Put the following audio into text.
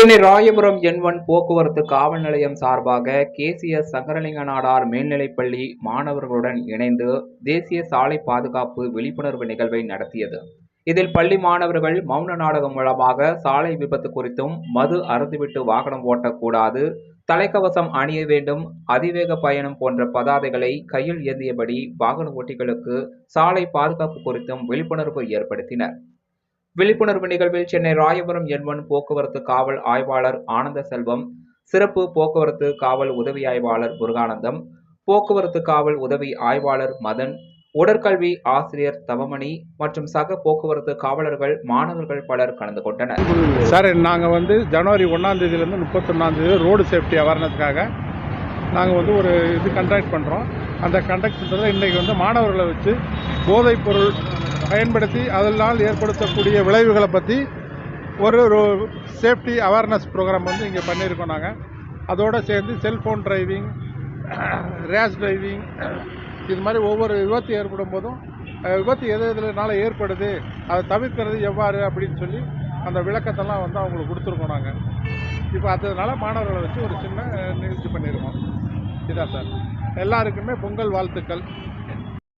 Chennai Royapuram N1 போக்குவரத்து காவல் நிலையம் சார்பாக KCS சங்கரலிங்க நாடார் மேல்நிலைப்பள்ளி மாணவர்களுடன் இணைந்து தேசிய சாலை பாதுகாப்பு விழிப்புணர்வு நிகழ்வை நடத்தியது. இதில் பள்ளி மாணவர்கள் மௌன நாடகம் மூலமாக சாலை விபத்து குறித்தும், மது அருந்திவிட்டு வாகனம் ஓட்டக்கூடாது, தலைக்கவசம் அணிய வேண்டும், அதிவேக பயணம் போன்ற பதாதைகளை கையில் ஏந்தியபடி வாகன ஓட்டிகளுக்கு சாலை பாதுகாப்பு குறித்தும் விழிப்புணர்வு ஏற்படுத்தினர். விழிப்புணர்வு நிகழ்வில் சென்னை ராயபுரம் N1 போக்குவரத்து காவல் ஆய்வாளர் ஆனந்த செல்வம், சிறப்பு போக்குவரத்து காவல் உதவி ஆய்வாளர் முருகானந்தம், போக்குவரத்து காவல் உதவி ஆய்வாளர் மதன், உடற்கல்வி ஆசிரியர் தவமணி மற்றும் சக போக்குவரத்து காவலர்கள், மாணவர்கள் பலர் கலந்து கொண்டனர். சார், நாங்கள் ஜனவரி 1ஆம் தேதியிலேருந்து 31ஆம் தேதி ரோடு சேஃப்டி அவேர்னஸ்க்காக நாங்கள் ஒரு கண்டக்ட் பண்ணுறோம். அந்த கண்டக்ட் பண்ணுறதுல இன்றைக்கி மாணவர்களை வச்சு போதைப் பொருள் பயன்படுத்தி அதனால் ஏற்படுத்தக்கூடிய விளைவுகளை பற்றி ஒரு சேஃப்டி அவேர்னஸ் ப்ரோக்ராம் இங்கே பண்ணியிருக்கோம். நாங்கள் அதோடு சேர்ந்து செல்ஃபோன் டிரைவிங், ரேஷ் டிரைவிங், இது மாதிரி ஒவ்வொரு விபத்து ஏற்படும் போதும் விபத்து எதுனால ஏற்படுது, அதை தவிர்க்கிறது எவ்வாறு அப்படின்னு சொல்லி அந்த விளக்கத்தெல்லாம் அவங்களுக்கு கொடுத்துருக்கோம். நாங்கள் இப்போ அதனால மாணவர்களை வச்சு ஒரு சின்ன நிகழ்ச்சி பண்ணியிருக்கோம். இதான் சார். எல்லாருக்குமே பொங்கல் வாழ்த்துக்கள்.